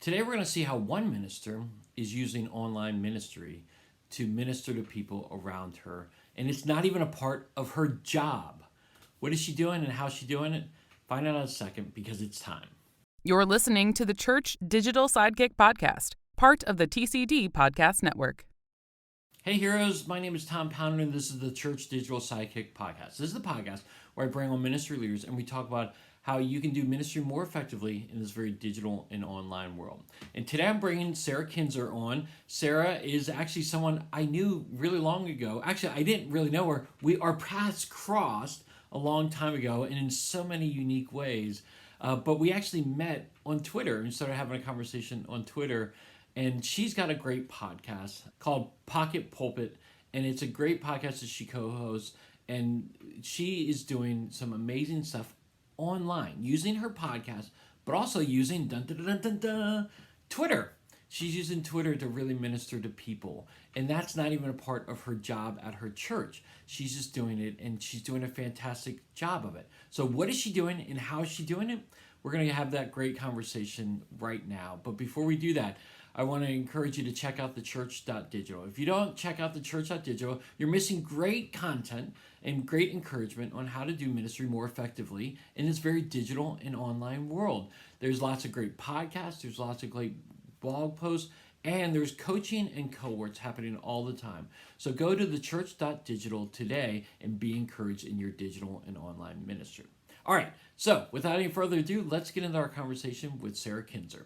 Today we're going to see how one minister is using online ministry to minister to people around her. And it's not even a part of her job. What is she doing and how's she doing it? Find out in a second because it's time. You're listening to the Church Digital Sidekick Podcast, part of the TCD Podcast Network. Hey heroes, my name is Tom Pounder and this is the Church Digital Sidekick Podcast. This is the podcast where I bring on ministry leaders and we talk about how you can do ministry more effectively in this very digital and online world. And today I'm bringing Sarah Kinzer on. Sarah is actually someone I knew really long ago. Actually, I didn't really know her. Our paths crossed a long time ago and in so many unique ways. But we actually met on Twitter and started having a conversation on Twitter. And she's got a great podcast called Pocket Pulpit. And it's a great podcast that she co-hosts. And she is doing some amazing stuff online using her podcast, but also using Twitter. She's using Twitter to really minister to people. And that's not even a part of her job at her church. She's just doing it, and she's doing a fantastic job of it. So what is she doing, and how is she doing it? We're going to have that great conversation right now. But before we do that, I want to encourage you to check out theChurch.digital. If you don't check out theChurch.digital, you're missing great content and great encouragement on how to do ministry more effectively in this very digital and online world. There's lots of great podcasts, there's lots of great blog posts, and there's coaching and cohorts happening all the time. So go to theChurch.digital today and be encouraged in your digital and online ministry. All right, so without any further ado, let's get into our conversation with Sarah Kinzer.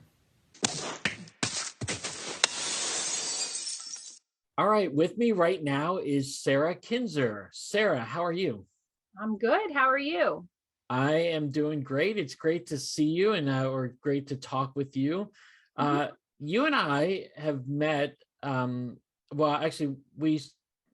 All right, with me right now is Sarah Kinzer. Sarah, how are you? I'm good. How are you? I am doing great. It's great to see you and or great to talk with you. You and I have met, actually, we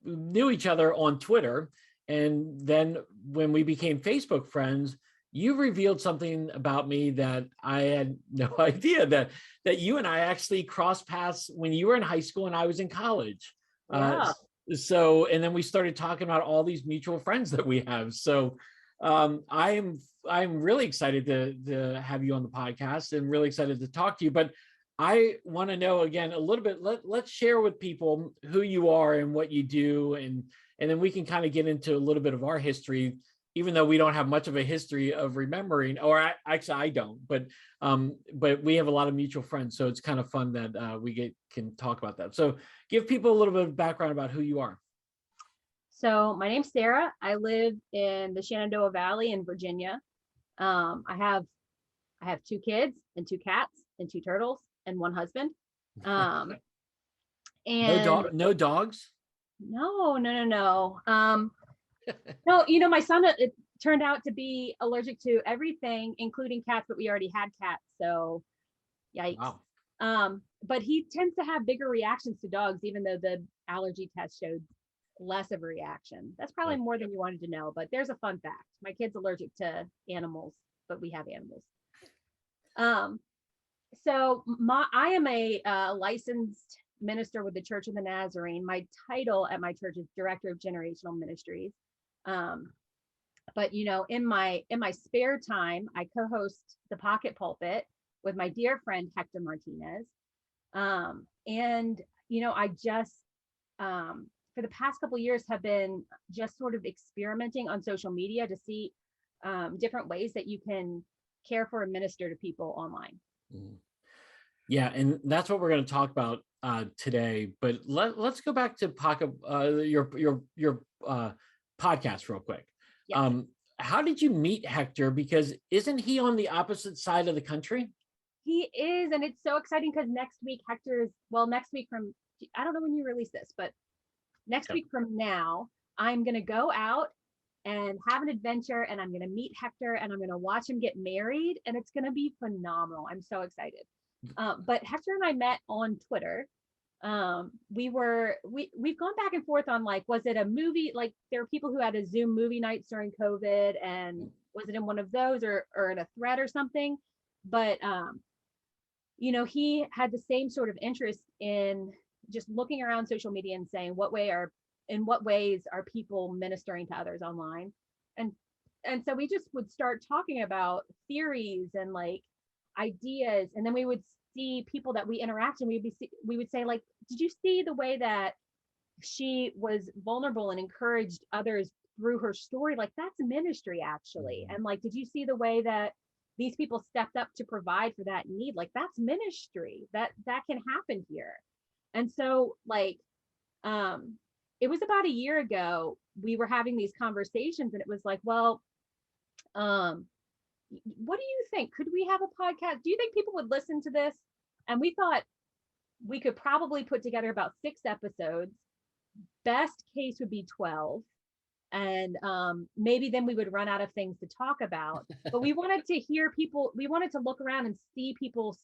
knew each other on Twitter. And then when we became Facebook friends, you revealed something about me that I had no idea, that you and I actually crossed paths when you were in high school and I was in college. Yeah. And then we started talking about all these mutual friends that we have. So I'm really excited to have you on the podcast and really excited to talk to you. But I want to know again a little bit. Let's share with people who you are and what you do, and then we can kind of get into a little bit of our history, even though we don't have much of a history of remembering, or actually I don't, but we have a lot of mutual friends, so it's kind of fun that we can talk about that. So give people a little bit of background about who you are. So my name's Sarah. I live in the Shenandoah Valley in Virginia. I have 2 kids and 2 cats and 2 turtles and 1 husband. And No dogs? No. No, my son, it turned out to be allergic to everything, including cats, but we already had cats, so yikes. Wow. But he tends to have bigger reactions to dogs, even though the allergy test showed less of a reaction. That's probably more than you wanted to know, but there's a fun fact. My kid's allergic to animals, but we have animals. So I am a licensed minister with the Church of the Nazarene. My title at my church is Director of Generational Ministries. But in my spare time, I co-host the Pocket Pulpit with my dear friend Hector Martinez. I just for the past couple of years have been just sort of experimenting on social media to see different ways that you can care for and minister to people online. Yeah, and that's what we're going to talk about today. But let's go back to Pocket, your podcast real quick. Yes. How did you meet Hector? Because isn't he on the opposite side of the country? He is, and it's so exciting because next week from, I don't know when you release this, but next week from now, I'm going to go out and have an adventure, and I'm going to meet Hector, and I'm going to watch him get married, and it's going to be phenomenal. I'm so excited. But Hector and I met on Twitter. We've gone back and forth on, like, was it a movie? Like, there are people who had a Zoom movie nights during COVID, and was it in one of those or in a thread or something? But he had the same sort of interest in just looking around social media and saying, in what ways are people ministering to others online? And so we just would start talking about theories and like ideas, and then we would see people that we interact and we would say like, did you see the way that she was vulnerable and encouraged others through her story? Like, that's ministry actually. Mhm. And like, did you see the way that these people stepped up to provide for that need? Like, that's ministry. That can happen here. And so like, it was about a year ago, we were having these conversations and it was like, well, what do you think? Could we have a podcast? Do you think people would listen to this? And we thought we could probably put together about 6 episodes. Best case would be 12. And maybe then we would run out of things to talk about. But we wanted to hear people, we wanted to look around and see people,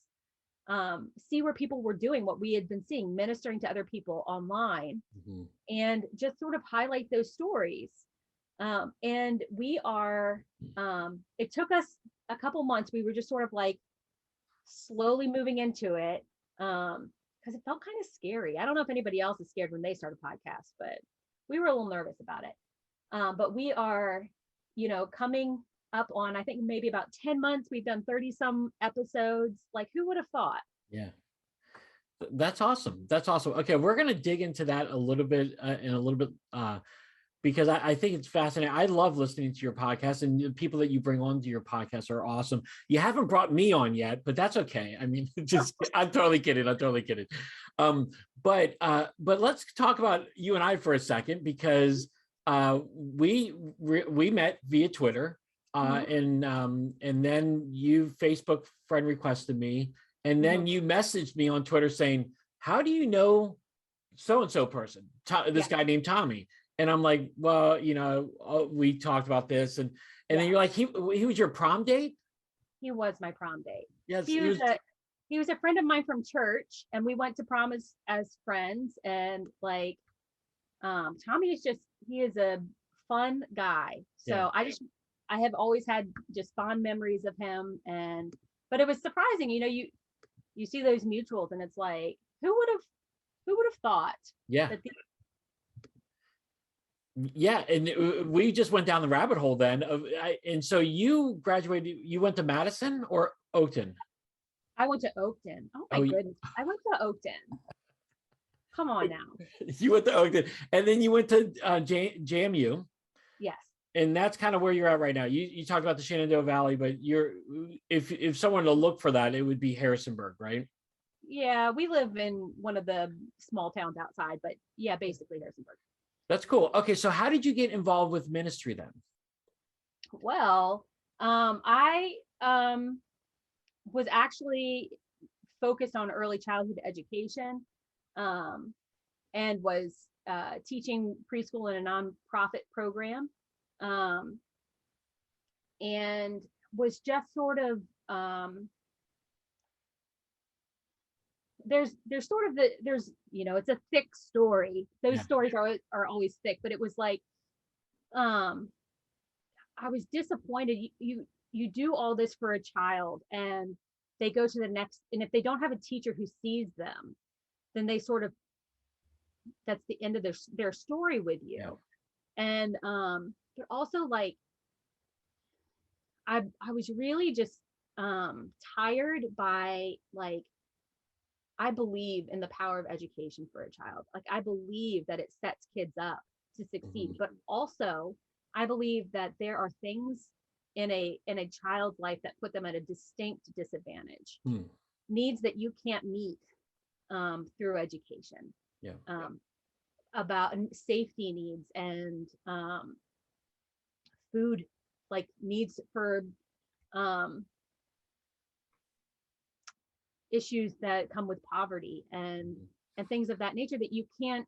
see where people were doing what we had been seeing, ministering to other people online, Mhm. and just sort of highlight those stories. And we are, it took us a couple months. We were just sort of like slowly moving into it, because it felt kind of scary. I don't know if anybody else is scared when they start a podcast, but we were a little nervous about it. But we are, coming up on, I think maybe about 10 months. We've done 30 some episodes. Like, who would have thought? Yeah. That's awesome. That's awesome. Okay, we're going to dig into that a little bit in a little bit because I think it's fascinating. I love listening to your podcast, and the people that you bring onto your podcast are awesome. You haven't brought me on yet, but that's okay. I mean, just I'm totally kidding. I'm totally kidding. But let's talk about you and I for a second, because we met via Twitter, and then you Facebook friend requested me, and then you messaged me on Twitter saying, "How do you know so-and-so person, this guy named Tommy?" And I'm like, well, we talked about this, and then you're like, he was your prom date? He was my prom date. Yes, He was a friend of mine from church, and we went to prom as friends. And like, Tommy is he is a fun guy. So Yeah. I have always had just fond memories of him. But it was surprising, you see those mutuals, and it's like, who would have thought Yeah. that Yeah, and we just went down the rabbit hole then. And so you graduated, you went to Madison or Oakton? I went to Oakton. Oh my goodness. I went to Oakton. Come on now. You went to Oakton, and then you went to JMU. Yes. And that's kind of where you're at right now. You talked about the Shenandoah Valley, but if someone to look for that, it would be Harrisonburg, right? Yeah, we live in one of the small towns outside, but yeah, basically Harrisonburg. That's cool. Okay, so how did you get involved with ministry then? Well, I was actually focused on early childhood education, and was teaching preschool in a nonprofit program, and was just sort of there's sort of there's it's a thick story. Those stories are always thick, but it was like, I was disappointed. You do all this for a child, and they go to the next, and if they don't have a teacher who sees them, then they sort of, that's the end of their story with you. And but also, like, I was really just tired by, like, I believe in the power of education for a child. Like, I believe that it sets kids up to succeed, but also I believe that there are things in a child's life that put them at a distinct disadvantage, needs that you can't meet through education. About safety needs and food, like needs for issues that come with poverty and things of that nature that you can't,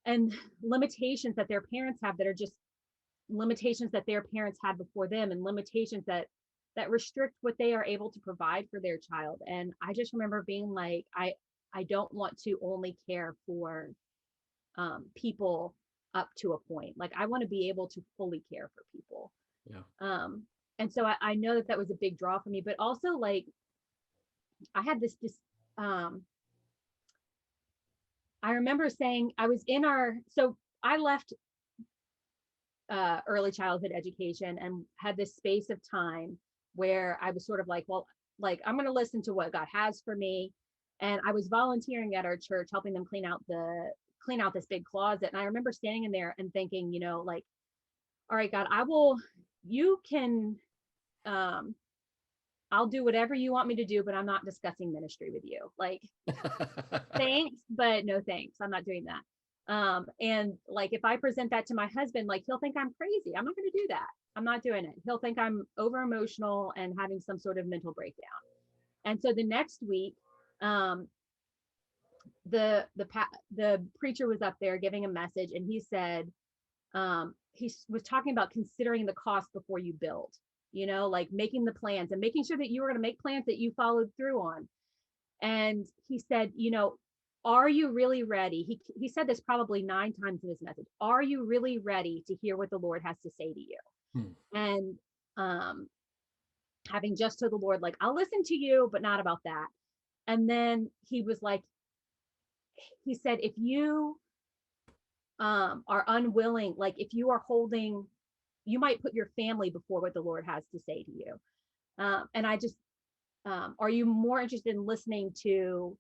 and limitations that their parents have that are just limitations that their parents had before them, and limitations that restrict what they are able to provide for their child. And I just remember being like, I don't want to only care for people up to a point. Like, I want to be able to fully care for people. And so I know that was a big draw for me, but also, like, I had this I remember saying, so I left early childhood education and had this space of time where I was sort of like, well, like, I'm going to listen to what God has for me. And I was volunteering at our church, helping them clean out this big closet. And I remember standing in there and thinking, like, all right, God, you can, I'll do whatever you want me to do, but I'm not discussing ministry with you. Like, thanks, but no thanks. I'm not doing that. And like, if I present that to my husband, like, he'll think I'm crazy. I'm not going to do that. I'm not doing it. He'll think I'm over emotional and having some sort of mental breakdown. And so the next week, the preacher was up there giving a message, and he said, he was talking about considering the cost before you build, like making the plans and making sure that you were going to make plans that you followed through on. And he said, are you really ready? He said this probably 9 times in his message. Are you really ready to hear what the Lord has to say to you? And having just told the Lord, like, I'll listen to you, but not about that. And then he was like, he said, if you are unwilling, like, if you are holding, you might put your family before what the Lord has to say to you. And I just, are you more interested in listening to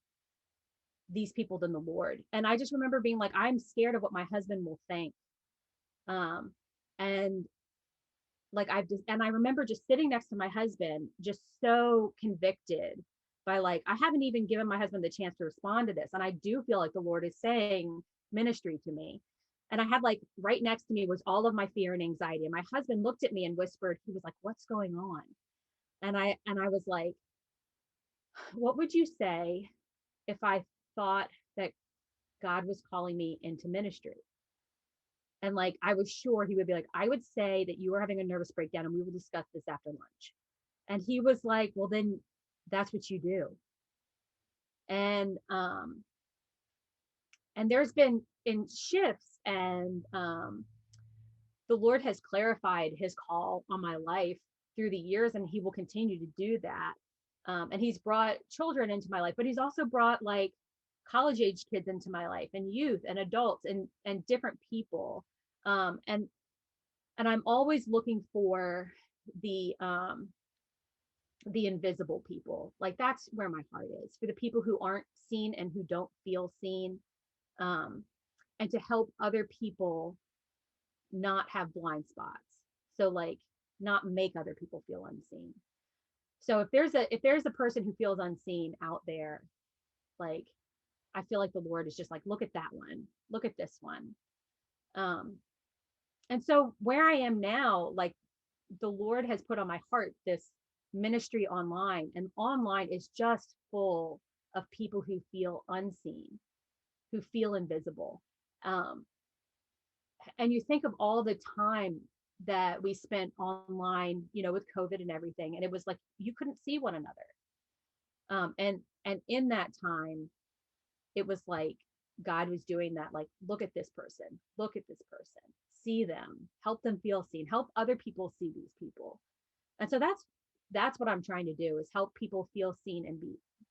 these people than the Lord? And I just remember being like, I'm scared of what my husband will think. And like, I remember just sitting next to my husband, just so convicted by, like, I haven't even given my husband the chance to respond to this. And I do feel like the Lord is saying ministry to me. And I had, like, right next to me was all of my fear and anxiety. And my husband looked at me and whispered, he was like, what's going on? And I was like, what would you say if I thought that God was calling me into ministry? And like, I was sure he would be like, I would say that you are having a nervous breakdown and we will discuss this after lunch. And he was like, well, then that's what you do. And there's been in shifts, and the Lord has clarified his call on my life through the years, and he will continue to do that. And he's brought children into my life, but he's also brought, like, college age kids into my life, and youth and adults and different people. And I'm always looking for the invisible people. Like, that's where my heart is, for the people who aren't seen and who don't feel seen, and to help other people not have blind spots. So, like, not make other people feel unseen. So if there's a person who feels unseen out there, like, I feel like the Lord is just like, look at that one, look at this one. And so where I am now, like, the Lord has put on my heart this ministry online, and online is just full of people who feel unseen, who feel invisible. And you think of all the time that we spent online, with COVID and everything, and it was like, you couldn't see one another. And in that time, it was like God was doing that, like, look at this person, see them, help them feel seen, help other people see these people. And so that's what I'm trying to do, is help people feel seen and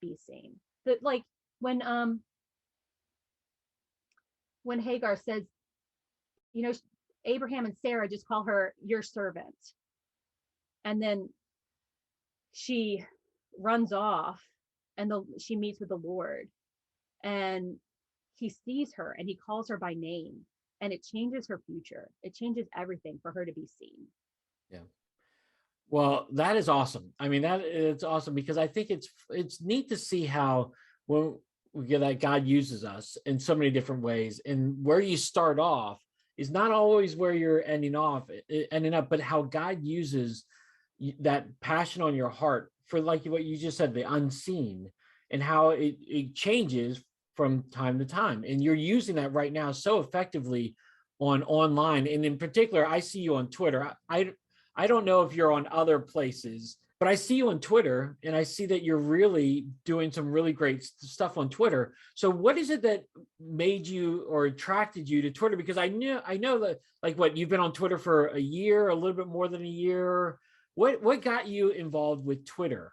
be seen. But like, when Hagar says, Abraham and Sarah just call her your servant, and then she runs off, and she meets with the Lord, and he sees her and he calls her by name, and it changes her future. It changes everything for her to be seen. Yeah. Well, that is awesome. I mean, it's awesome, because I think it's neat to see how, when we get that, God uses us in so many different ways, and where you start off is not always where you're ending up, but how God uses that passion on your heart for, like what you just said, the unseen, and how it changes from time to time. And you're using that right now so effectively online. And in particular, I see you on Twitter. I don't know if you're on other places, but I see you on Twitter, and I see that you're really doing some really great stuff on Twitter. So what is it that made you or attracted you to Twitter? Because I know that, like, what, you've been on Twitter for a year, a little bit more than a year. What got you involved with Twitter?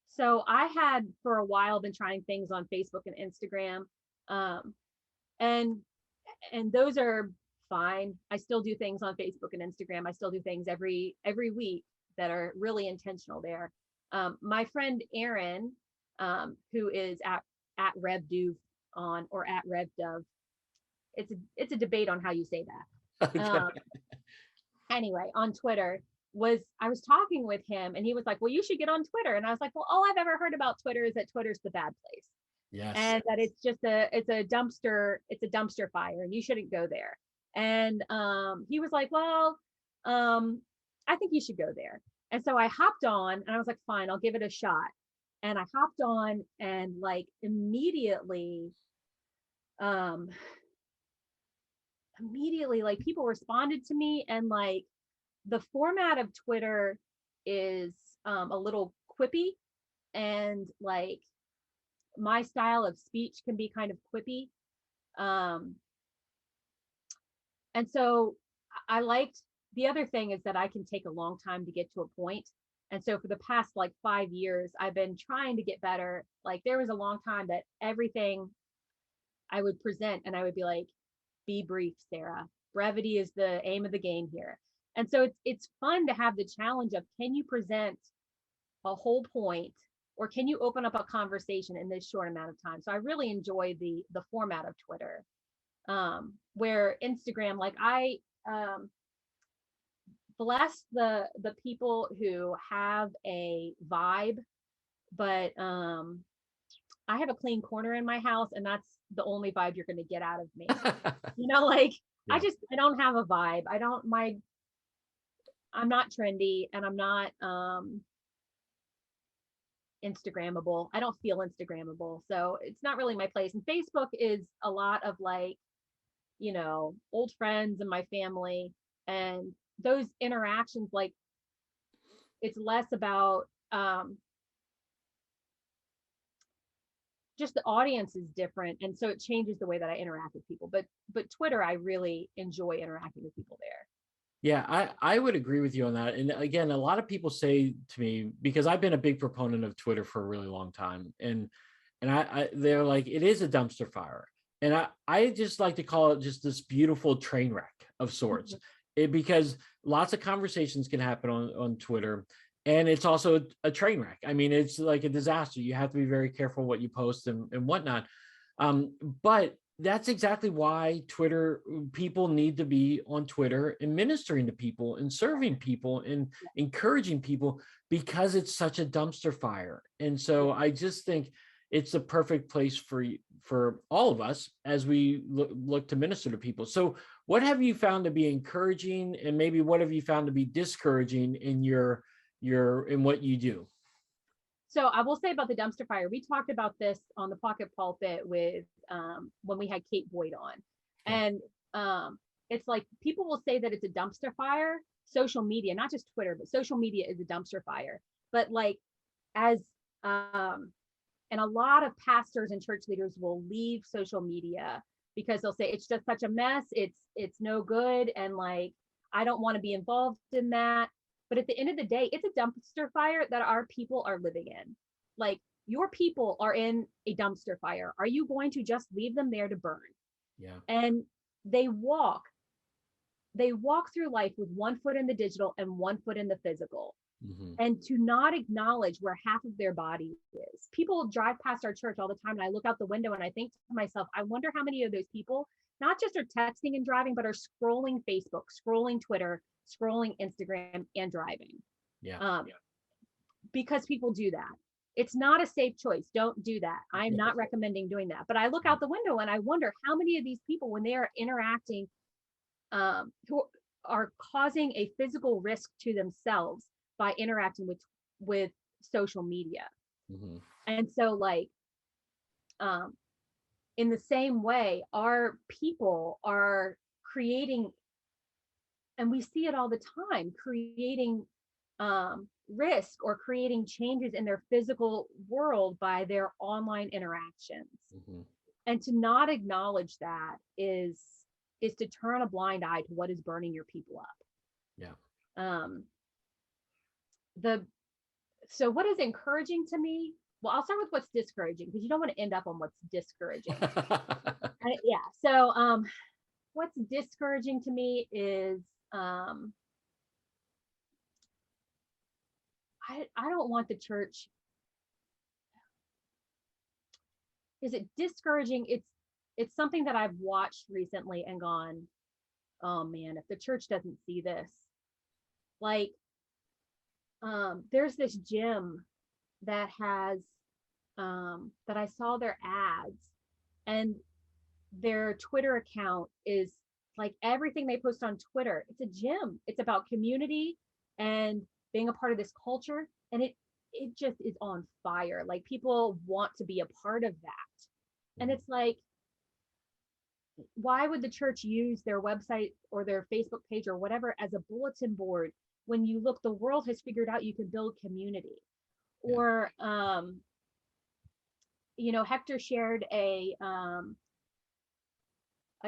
So I had for a while been trying things on Facebook and Instagram, and those are fine. I still do things on Facebook and Instagram. I still do things every week that are really intentional there. My friend Aaron, who is at RevDuv on, or at RevDuv, it's a debate on how you say that. Okay. Anyway, on Twitter, I was talking with him and he was like, well, you should get on Twitter. And I was like, well, all I've ever heard about Twitter is that Twitter's the bad place. Yes. And that it's just it's a dumpster fire and you shouldn't go there. And he was like, well, I think you should go there. And so I hopped on and I was like, fine, I'll give it a shot. And I hopped on and like immediately like people responded to me, and like the format of Twitter is a little quippy, and like my style of speech can be kind of quippy. And so I liked, the other thing is that I can take a long time to get to a point. And so for the past like 5 years, I've been trying to get better. Like there was a long time that everything I would present and I would be like, be brief, Sarah. Brevity is the aim of the game here. And so it's fun to have the challenge of, can you present a whole point, or can you open up a conversation in this short amount of time? So I really enjoy the format of Twitter. Where Instagram, like I bless the people who have a vibe, but I have a clean corner in my house, and that's the only vibe you're going to get out of me. Like Yeah. I don't have a vibe. I'm not trendy, and I'm not Instagrammable. I don't feel Instagrammable. So it's not really my place. And Facebook is a lot of like, old friends and my family, and those interactions, like it's less about just the audience is different, and so it changes the way that I interact with people. But Twitter, I really enjoy interacting with people there. Yeah, I would agree with you on that. And again, a lot of people say to me, because I've been a big proponent of Twitter for a really long time, and they're like, it is a dumpster fire. And I just like to call it just this beautiful train wreck of sorts. Because lots of conversations can happen on Twitter, and it's also a train wreck. I mean, it's like a disaster. You have to be very careful what you post and whatnot. But that's exactly why Twitter, people need to be on Twitter and ministering to people and serving people and encouraging people, because it's such a dumpster fire. And so I just think it's the perfect place for all of us as we look to minister to people. So what have you found to be encouraging, and maybe what have you found to be discouraging in in what you do? So I will say about the dumpster fire, we talked about this on the Pocket Pulpit with when we had Kate Boyd on. And it's like people will say that it's a dumpster fire. Social media, not just Twitter, but social media is a dumpster fire. But like as and a lot of pastors and church leaders will leave social media because they'll say it's just such a mess, it's no good, and like I don't want to be involved in that. But at the end of the day, it's a dumpster fire that our people are living in. Like your people are in a dumpster fire. Are you going to just leave them there to burn? Yeah. And they walk through life with 1 foot in the digital and 1 foot in the physical. And to not acknowledge where half of their body is. People drive past our church all the time, and I look out the window and I think to myself, I wonder how many of those people not just are texting and driving, but are scrolling Facebook, scrolling Twitter, scrolling Instagram, and driving. Because people do that. It's not a safe choice. Don't do that. I'm not recommending doing that. But I look out the window and I wonder how many of these people, when they are interacting, who are causing a physical risk to themselves by interacting with social media. And so like in the same way, our people are creating, and we see it all the time, creating risk or creating changes in their physical world by their online interactions. And to not acknowledge that is to turn a blind eye to what is burning your people up. So what is encouraging to me? Well, I'll start with what's discouraging, because you don't want to end up on what's discouraging. So what's discouraging to me is I don't want the church. Is it discouraging? It's something that I've watched recently and gone, oh man, if the church doesn't see this, like, there's this gym that has, that I saw their ads, and their Twitter account is like everything they post on Twitter. It's a gym. It's about community and being a part of this culture. And it just is on fire. Like people want to be a part of that. And it's like, why would the church use their website or their Facebook page or whatever as a bulletin board when you look, the world has figured out you can build community? Yeah. Or Hector shared a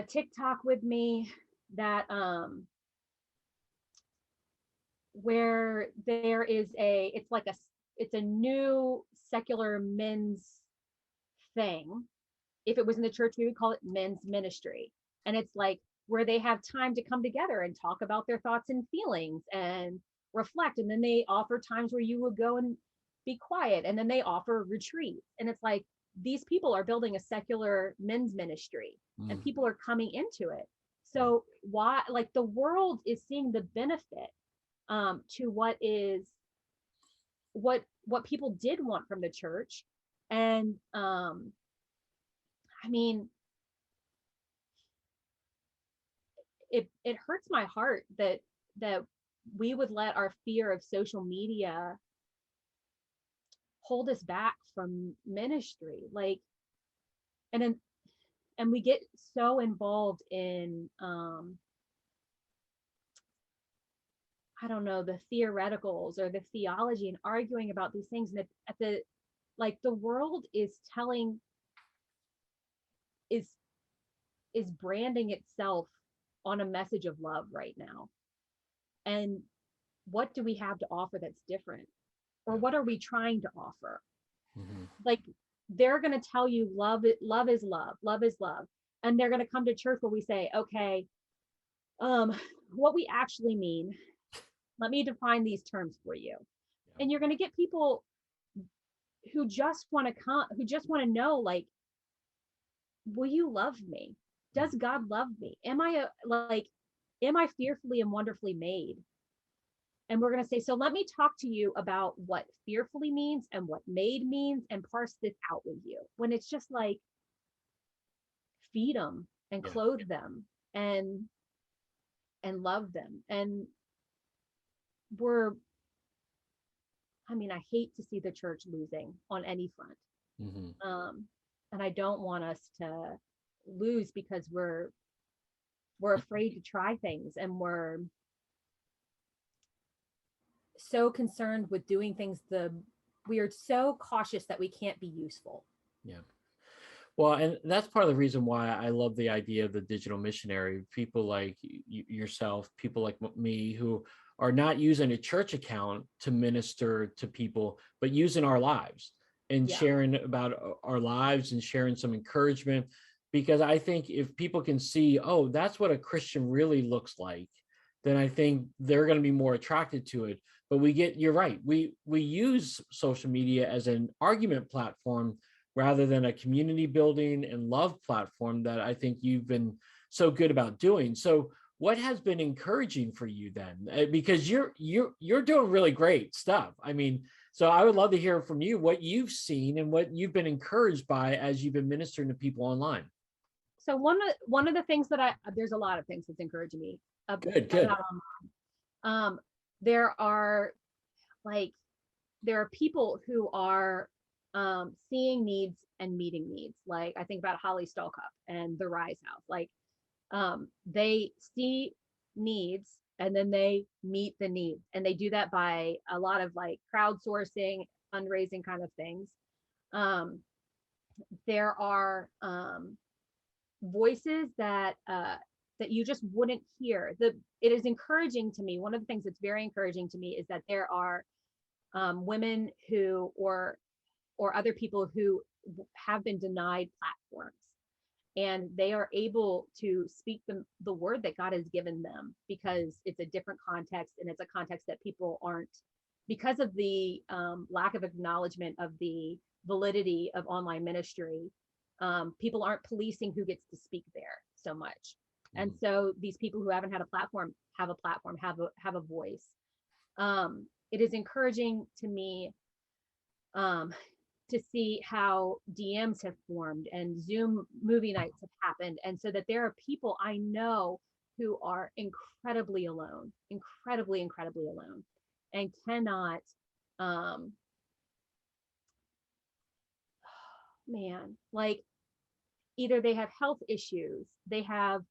TikTok with me that where there is it's a new secular men's thing. If it was in the church, we would call it men's ministry. And it's like where they have time to come together and talk about their thoughts and feelings and reflect. And then they offer times where you would go and be quiet. And then they offer retreats. And it's like these people are building a secular men's ministry and people are coming into it. So why, like, the world is seeing the benefit to what people did want from the church. And I mean, it hurts my heart that we would let our fear of social media hold us back from ministry. Like, and we get so involved in I don't know, the theoreticals or the theology and arguing about these things. And at the, like, the world is telling, is branding itself on a message of love right now. And what do we have to offer that's different? Or what are we trying to offer? Like, they're going to tell you love is love, love is love. And they're going to come to church where we say, okay, what we actually mean, let me define these terms for you. And you're going to get people who just want to come, who just want to know, like, will you love me? Does God love me? Am I fearfully and wonderfully made? And we're going to say, so let me talk to you about what fearfully means and what made means and parse this out with you. When it's just like, feed them and clothe them and love them. And I hate to see the church losing on any front. And I don't want us to lose because we're afraid to try things, and we're so concerned with doing things we are so cautious that we can't be useful. Yeah. Well, and that's part of the reason why I love the idea of the digital missionary. People like yourself, people like me, who are not using a church account to minister to people, but using our lives and sharing about our lives and sharing some encouragement. Because I think if people can see, oh, that's what a Christian really looks like, then I think they're going to be more attracted to it. But you're right. We use social media as an argument platform rather than a community building and love platform that I think you've been so good about doing. So what has been encouraging for you then? Because you're doing really great stuff. I mean, so I would love to hear from you what you've seen and what you've been encouraged by as you've been ministering to people online. So one of the things that there's a lot of things that's encouraging me. Good. There are people who are seeing needs and meeting needs. Like, I think about Holly Stallcup and the Rise House. Like, they see needs and then they meet the needs, and they do that by a lot of like crowdsourcing, fundraising kind of things. There are voices that you just wouldn't hear. It is encouraging to me. One of the things that's very encouraging to me is that there are women who or other people who have been denied platforms, and they are able to speak the word that God has given them, because it's a different context, and it's a context that people aren't because of the lack of acknowledgement of the validity of online ministry, people aren't policing who gets to speak there so much. And so these people who haven't had a platform, have a voice. It is encouraging to me to see how DMs have formed and Zoom movie nights have happened. And so that there are people I know who are incredibly alone, incredibly alone, and cannot, like, either they have health issues, they have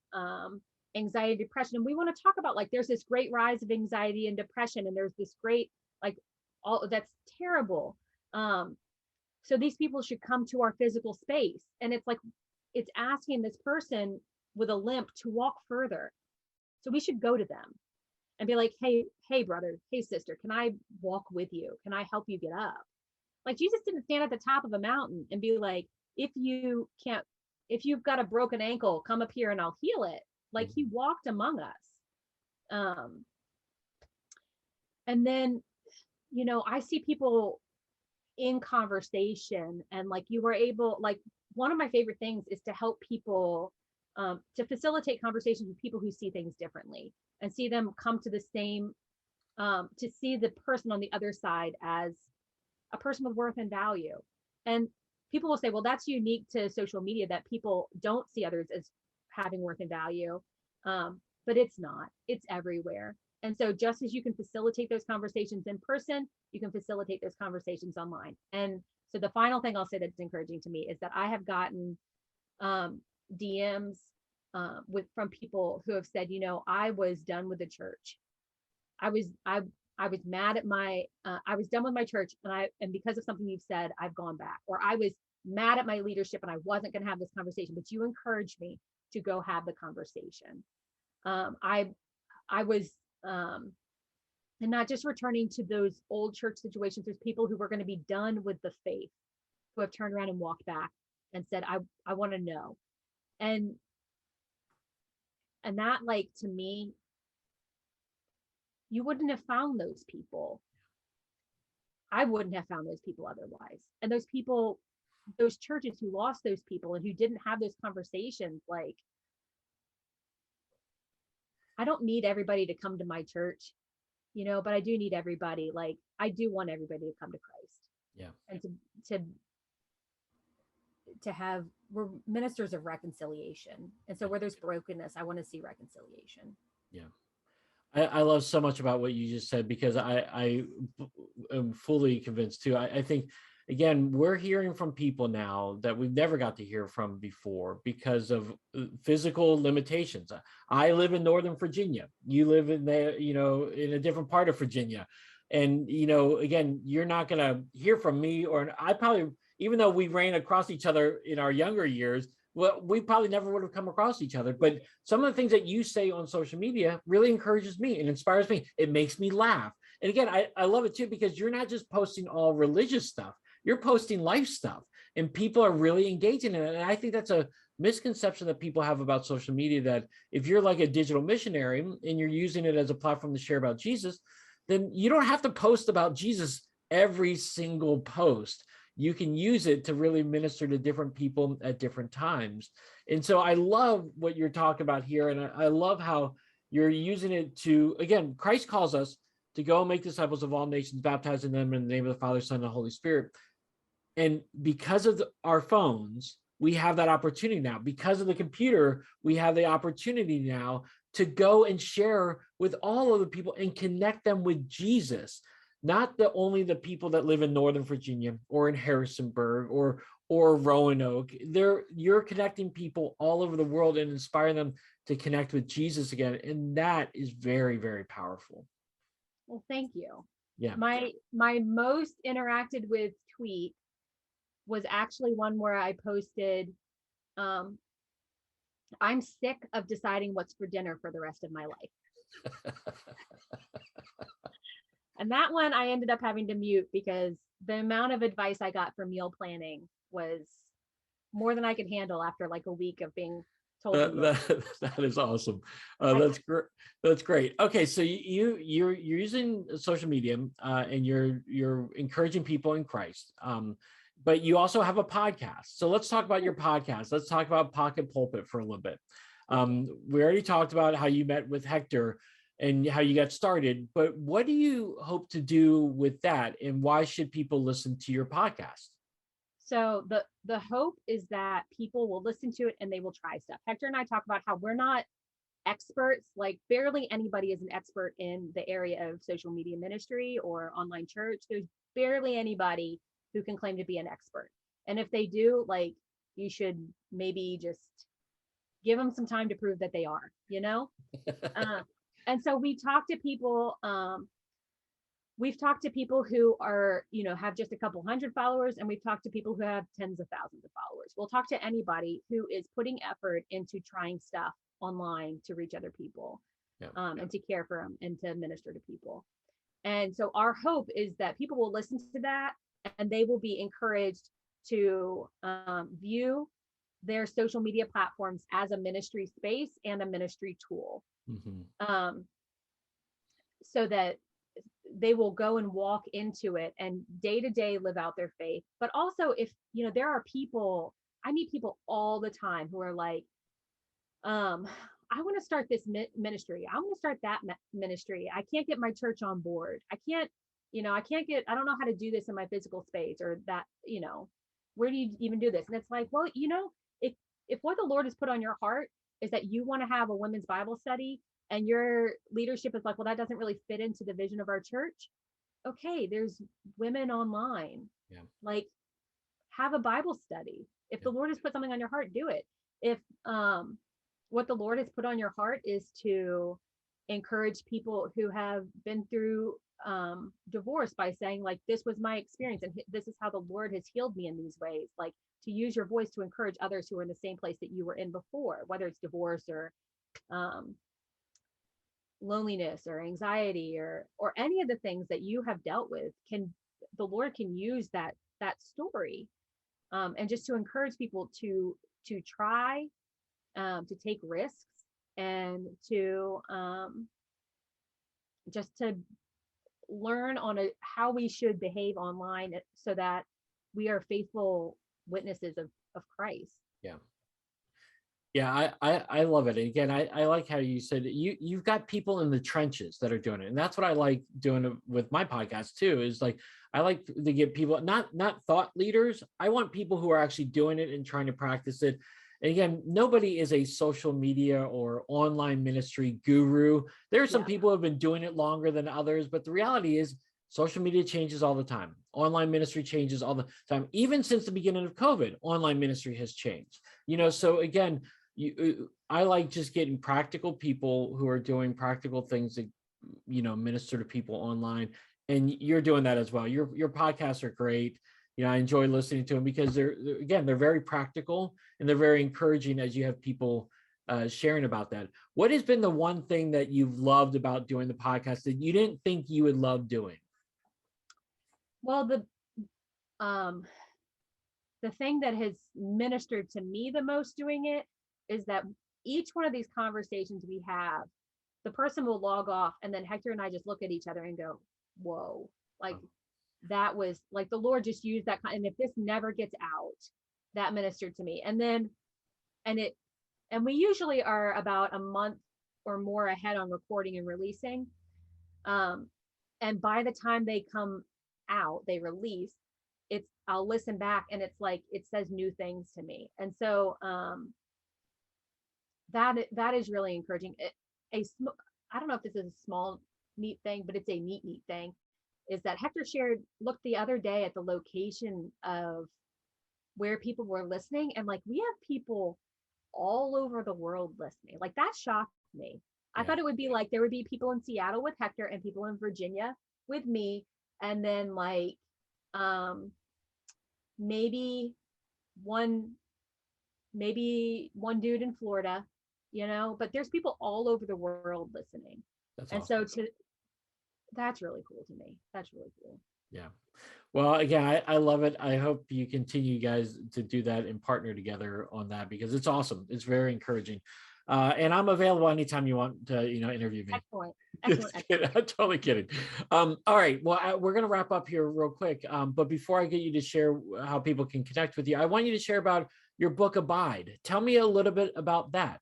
anxiety, depression. And we want to talk about, like, there's this great rise of anxiety and depression, and there's this great, like, all that's terrible. So these people should come to our physical space. And it's like, it's asking this person with a limp to walk further. So we should go to them and be like, hey, brother, hey, sister, can I walk with you? Can I help you get up? Like, Jesus didn't stand at the top of a mountain and be like, if you've got a broken ankle, come up here and I'll heal it. Like, he walked among us. And then, I see people in conversation, and like, you were able, like, one of my favorite things is to help people, to facilitate conversations with people who see things differently and see them come to the same, to see the person on the other side as a person with worth and value. And people will say, well, that's unique to social media, that people don't see others as having worth and value. But it's not, it's everywhere. And so just as you can facilitate those conversations in person, you can facilitate those conversations online. And so the final thing I'll say that's encouraging to me is that I have gotten DMs from people who have said, I was done with the church. I was mad at I was done with my church, and because of something you've said, I've gone back. Or I was mad at my leadership and I wasn't going to have this conversation, but you encouraged me to go have the conversation. I was, and not just returning to those old church situations. There's people who were going to be done with the faith, who have turned around and walked back and said, I want to know. And that, like, to me, you wouldn't have found those people. I wouldn't have found those people otherwise. And those people, those churches who lost those people and who didn't have those conversations, like, I don't need everybody to come to my church, but I do need everybody. Like, I do want everybody to come to Christ. Yeah. And to have, we're ministers of reconciliation. And so where there's brokenness, I want to see reconciliation. Yeah. I love so much about what you just said, because I am fully convinced too. I think, again, we're hearing from people now that we've never got to hear from before because of physical limitations. I live in Northern Virginia. You live in in a different part of Virginia. And, again, you're not going to hear from me, or I probably, even though we ran across each other in our younger years, well, we probably never would have come across each other. But some of the things that you say on social media really encourages me and inspires me. It makes me laugh. And again, I love it too, because you're not just posting all religious stuff, you're posting life stuff, and people are really engaging in it. And I think that's a misconception that people have about social media, that if you're like a digital missionary and you're using it as a platform to share about Jesus, then you don't have to post about Jesus every single post. You can use it to really minister to different people at different times. And so I love what you're talking about here. And I love how you're using it to, again, Christ calls us to go and make disciples of all nations, baptizing them in the name of the Father, Son, and the Holy Spirit. And because of our phones, we have that opportunity now. Because of the computer, we have the opportunity now to go and share with all of the people and connect them with Jesus. Not only the people that live in Northern Virginia or in Harrisonburg or Roanoke. You're connecting people all over the world and inspiring them to connect with Jesus again. And that is very, very powerful. Well, thank you. Yeah. My most interacted with tweet was actually one where I posted, I'm sick of deciding what's for dinner for the rest of my life. And that one I ended up having to mute, because the amount of advice I got for meal planning was more than I could handle after like a week of being told me that. That is awesome. I, That's great. That's great. Okay, so you're using social media, and you're encouraging people in Christ. But you also have a podcast. So let's talk about your podcast. Let's talk about Pocket Pulpit for a little bit. We already talked about how you met with Hector and how you got started, but what do you hope to do with that, and why should people listen to your podcast? So the hope is that people will listen to it and they will try stuff. Hector and I talk about how we're not experts, like barely anybody is an expert in the area of social media ministry or online church. There's barely anybody who can claim to be an expert. And if they do, like, you should maybe just give them some time to prove that they are, you know? And so we talk to people, we've talked to people who are, have just a couple hundred followers, and we've talked to people who have tens of thousands of followers. We'll talk to anybody who is putting effort into trying stuff online to reach other people, and to care for them and to minister to people. And so our hope is that people will listen to that and they will be encouraged to view their social media platforms as a ministry space and a ministry tool, so that they will go and walk into it and day to day live out their faith. But also, if there are people, I meet people all the time who are like, I want to start this ministry. I want to start that ministry. I can't get my church on board. I don't know how to do this in my physical space, or that, where do you even do this? And it's like, well, if what the Lord has put on your heart is that you want to have a women's Bible study, and your leadership is like, well, that doesn't really fit into the vision of our church. Okay, there's women online. Yeah. Like, have a Bible study. If the Lord has put something on your heart, do it. If what the Lord has put on your heart is to encourage people who have been through divorce by saying, like, this was my experience and this is how the Lord has healed me in these ways, like, to use your voice to encourage others who are in the same place that you were in before, whether it's divorce or loneliness or anxiety or any of the things that you have dealt with, the Lord can use that story, and just to encourage people to try, to take risks, and to just to learn on how we should behave online, so that we are faithful witnesses of Christ. Yeah. Yeah, I love it. And again, I like how you said you've got people in the trenches that are doing it. And that's what I like doing with my podcast too, is like, I like to get people, not thought leaders. I want people who are actually doing it and trying to practice it. And again, nobody is a social media or online ministry guru. There are some people who have been doing it longer than others, but the reality is social media changes all the time. Online ministry changes all the time. Even since the beginning of COVID, online ministry has changed. So again, I like just getting practical people who are doing practical things that, minister to people online. And you're doing that as well. Your podcasts are great. I enjoy listening to them because they're very practical and they're very encouraging as you have people sharing about that. What has been the one thing that you've loved about doing the podcast that you didn't think you would love doing? Well, the thing that has ministered to me the most doing it is that each one of these conversations we have, the person will log off, and then Hector and I just look at each other and go, whoa, like, that was like the Lord just used that. And if this never gets out, that ministered to me. And then, and we usually are about a month or more ahead on recording and releasing. And by the time they come out, they release, I'll listen back and it's like, it says new things to me. And so, that is really encouraging. I don't know if this is a small, neat thing, but it's a neat thing, is that Hector looked the other day at the location of where people were listening, and like, we have people all over the world listening. Like, that shocked me. I thought it would be like there would be people in Seattle with Hector and people in Virginia with me, and then like maybe one dude in Florida, but there's people all over the world listening. That's awesome. So that's really cool to me. That's really cool. Yeah. Well, again, I love it. I hope you continue guys to do that and partner together on that because it's awesome. It's very encouraging. And I'm available anytime you want to, interview me. Excellent. Just Excellent. kidding. I'm totally kidding. All right. Well, we're going to wrap up here real quick. But before I get you to share how people can connect with you, I want you to share about your book, Abide. Tell me a little bit about that.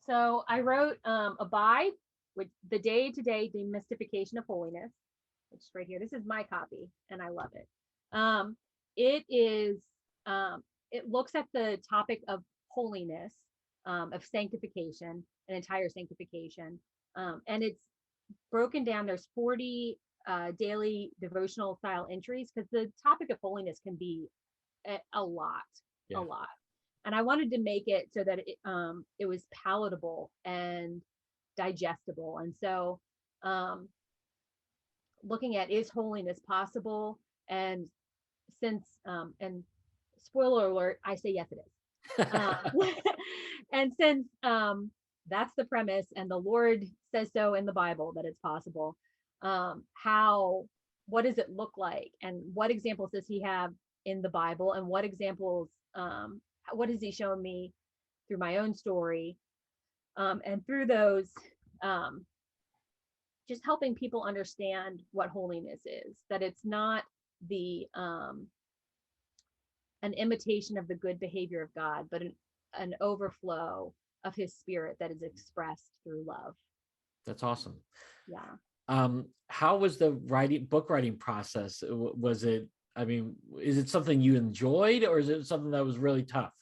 So I wrote Abide, with the day-to-day demystification of holiness, which is right here. This is my copy, and I love it. It is, it looks at the topic of holiness, of sanctification, an entire sanctification. And it's broken down. There's 40 daily devotional style entries because the topic of holiness can be a lot, Yeah. a lot. And I wanted to make it so that it was palatable and digestible. And so looking at, is holiness possible? And since and spoiler alert, I say yes, it is. And since that's the premise, and the Lord says so in the Bible that it's possible, what does it look like, and what examples does He have in the Bible, and what examples, what has He shown me through my own story, and through those, just helping people understand what holiness is, that it's not the an imitation of the good behavior of God, but an overflow of His Spirit that is expressed through love. That's awesome. Yeah. How was the book writing process? Was it, I mean, is it something you enjoyed, or is it something that was really tough?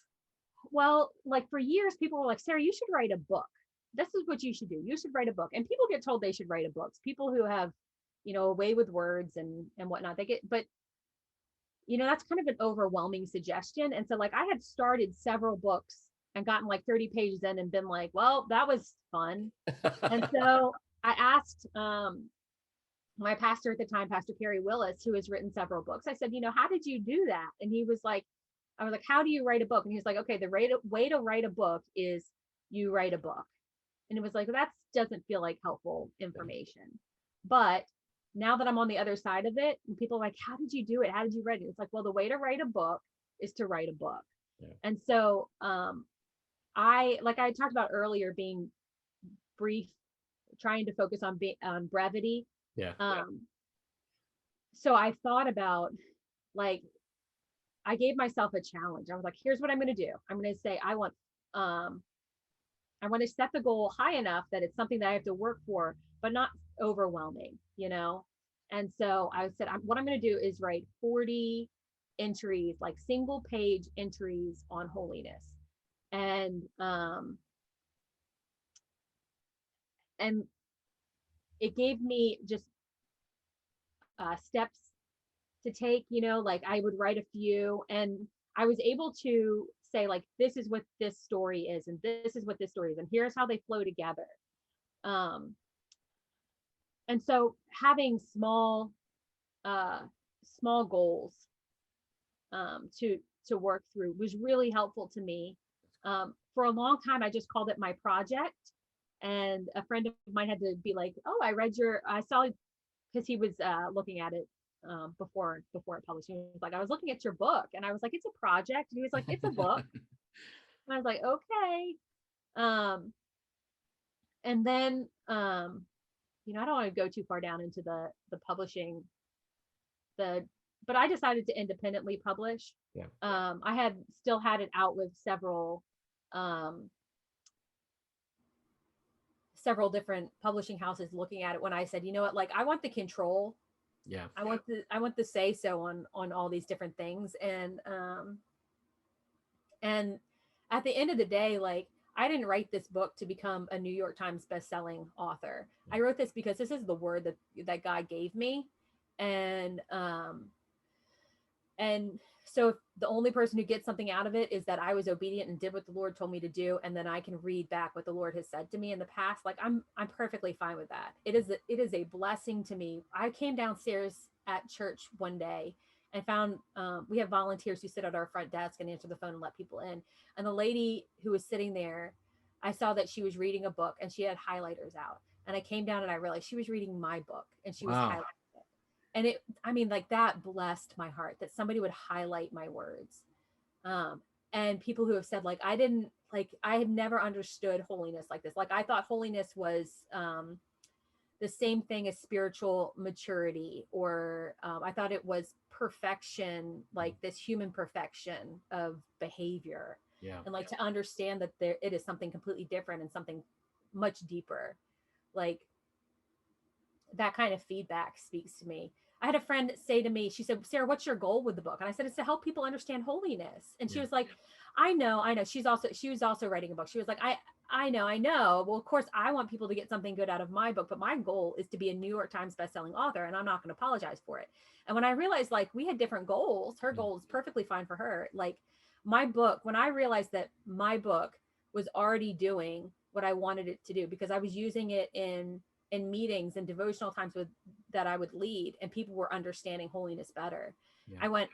Well, like for years, people were like, Sarah, you should write a book. This is what you should do. You should write a book. And people get told they should write a book. People who have, a way with words and whatnot, but that's kind of an overwhelming suggestion. And so like I had started several books and gotten like 30 pages in and been like, well, that was fun. And so I asked my pastor at the time, Pastor Kerry Willis, who has written several books, I said, how did you do that? And he was like, I was like, how do you write a book? And he was like, okay, the way to write a book is you write a book. And it was like, that doesn't feel like helpful information. But now that I'm on the other side of it, and people are like, how did you do it? How did you write it? It's like, well, the way to write a book is to write a book. Yeah. And so like I talked about earlier, being brief, trying to focus on brevity. Yeah. So I thought about, like, I gave myself a challenge. I was like, here's what I'm going to do. I'm going to say, I want to set the goal high enough that it's something that I have to work for, but not overwhelming, And so I said, what I'm going to do is write 40 entries, like single page entries on holiness. And it gave me just steps to take, like I would write a few, and I was able to say, like, this is what this story is, and this is what this story is, and here's how they flow together. And so having small goals to work through was really helpful to me. For a long time, I just called it my project. And a friend of mine had to be like, oh, I saw, because he was looking at it before it published. He was like, I was looking at your book, and I was like, it's a project. And he was like, it's a book. And I was like, okay. And then, I don't want to go too far down into the publishing, but I decided to independently publish. Yeah. I had still had it out with several different publishing houses looking at it when I said, you know what, like I want the control. Yeah. I want the say so on all these different things. And at the end of the day, like, I didn't write this book to become a New York Times bestselling author. I wrote this because this is the word that God gave me. And so if the only person who gets something out of it is that I was obedient and did what the Lord told me to do, and then I can read back what the Lord has said to me in the past, like I'm perfectly fine with that. It is a blessing to me. I came downstairs at church one day and found we have volunteers who sit at our front desk and answer the phone and let people in. And the lady who was sitting there, I saw that she was reading a book and she had highlighters out. And I came down and I realized she was reading my book, and she was highlighting it. I mean, like that blessed my heart that somebody would highlight my words. And people who have said like, I have never understood holiness like this. Like I thought holiness was, the same thing as spiritual maturity, or I thought it was perfection, like this human perfection of behavior. Yeah. And like to understand that it is something completely different and something much deeper. Like that kind of feedback speaks to me. I had a friend say to me, she said, Sarah, what's your goal with the book? And I said, it's to help people understand holiness. And she was like, I know. She was also writing a book. She was like, I know. Well, of course I want people to get something good out of my book, but my goal is to be a New York Times bestselling author, and I'm not going to apologize for it. And when I realized like we had different goals, her goal is perfectly fine for her. Like my book, when I realized that my book was already doing what I wanted it to do, because I was using it in meetings and devotional times that I would lead, and people were understanding holiness better. Yeah. I went,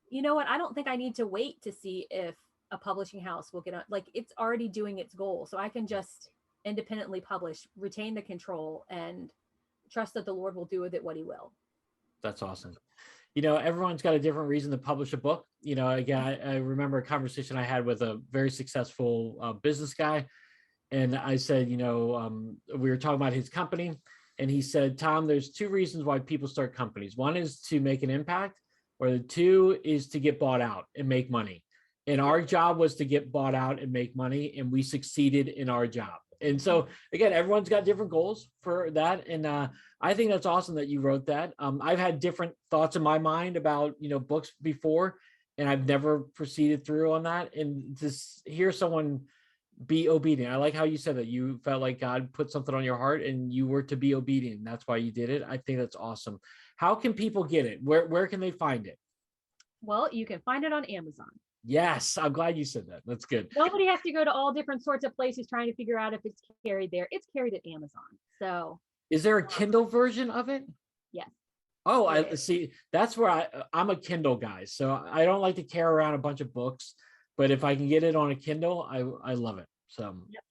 you know what? I don't think I need to wait to see if a publishing house will get on. Like it's already doing its goal. So I can just independently publish, retain the control, and trust that the Lord will do with it what he will. That's awesome. You know, everyone's got a different reason to publish a book. You know, again, I remember a conversation I had with a very successful business guy. And I said, you know, we were talking about his company, and he said, Tom, there's two reasons why people start companies. One is to make an impact, or the two is to get bought out and make money. And our job was to get bought out and make money, and we succeeded in our job. And so again, everyone's got different goals for that. And I think that's awesome that you wrote that. I've had different thoughts in my mind about, you know, books before, and I've never proceeded through on that. And to hear someone be obedient. I like how you said that you felt like God put something on your heart and you were to be obedient. That's why you did it. I think that's awesome. How can people get it? Where can they find it? Well, you can find it on Amazon. Yes, I'm glad you said that. That's good. Nobody has to go to all different sorts of places trying to figure out if it's carried there. It's carried at Amazon. So is there a Kindle version of it? Yes. Oh, I see. That's where I'm a Kindle guy. So I don't like to carry around a bunch of books, but if I can get it on a Kindle, I love it. So yep.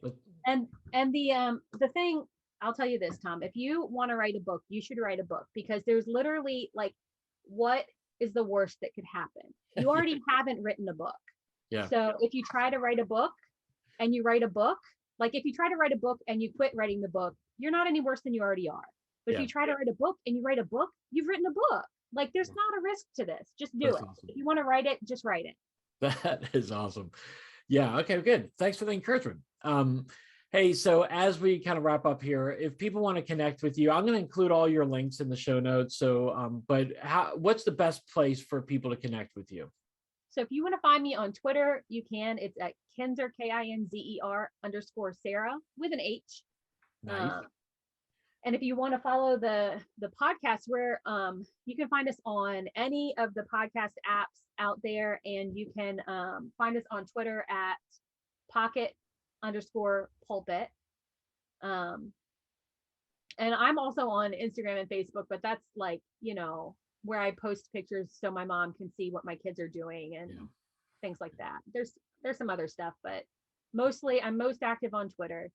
And the thing, I'll tell you this, Tom, if you want to write a book, you should write a book, because there's literally like, what is the worst that could happen? You already haven't written a book. Yeah. So if you try to write a book and you write a book, like if you try to write a book and you quit writing the book, you're not any worse than you already are. But if you try to write a book and you write a book, you've written a book. Like there's not a risk to this. Just do it. Awesome. If you want to write it, just write it. That is awesome. Yeah. Okay, good. Thanks for the encouragement. Hey, so as we kind of wrap up here, if people want to connect with you, I'm going to include all your links in the show notes. So, but what's the best place for people to connect with you? So if you want to find me on Twitter, you can. It's at Kinzer, KINZER _Sarah with an H. Nice. And if you want to follow the podcast, where you can find us on any of the podcast apps out there, and you can find us on Twitter at pocket_pulpit. And I'm also on Instagram and Facebook, but that's like, you know, where I post pictures so my mom can see what my kids are doing and things like that. There's some other stuff, but mostly I'm most active on Twitter.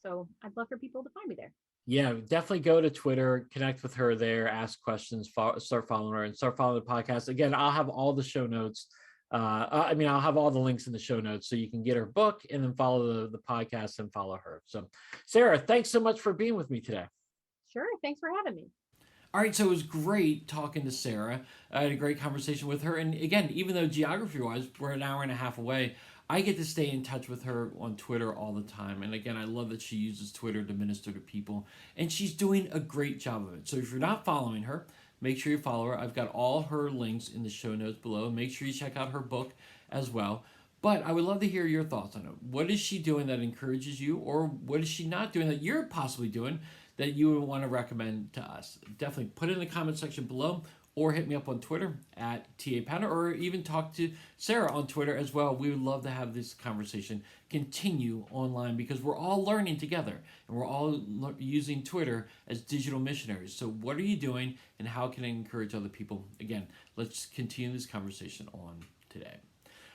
So I'd love for people to find me there. Yeah, definitely go to Twitter, connect with her there, ask questions, start following her, and start following the podcast. Again, I'll have all the show notes. I'll have all the links in the show notes so you can get her book and then follow the podcast and follow her. So, Sarah, thanks so much for being with me today. Sure. Thanks for having me. All right, so it was great talking to Sarah. I had a great conversation with her. And again, even though geography-wise, we're an hour and a half away, I get to stay in touch with her on Twitter all the time. And again, I love that she uses Twitter to minister to people. And she's doing a great job of it. So if you're not following her, make sure you follow her. I've got all her links in the show notes below. Make sure you check out her book as well. But I would love to hear your thoughts on it. What is she doing that encourages you? Or what is she not doing that you're possibly doing that you would want to recommend to us? Definitely put it in the comment section below, or hit me up on Twitter at TA Pounder, or even talk to Sarah on Twitter as well. We would love to have this conversation continue online, because we're all learning together and we're all using Twitter as digital missionaries. So what are you doing and how can I encourage other people? Again, let's continue this conversation on today.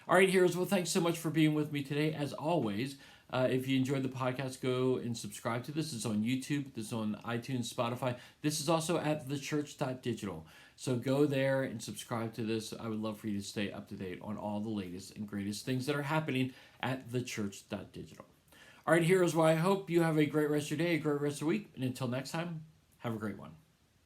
All right, heroes. Well, thanks so much for being with me today. As always, If you enjoyed the podcast, go and subscribe to this. It's on YouTube. This is on iTunes, Spotify. This is also at theChurch.digital. So go there and subscribe to this. I would love for you to stay up to date on all the latest and greatest things that are happening at theChurch.digital. All right, heroes, well, I hope you have a great rest of your day, a great rest of the week. And until next time, have a great one.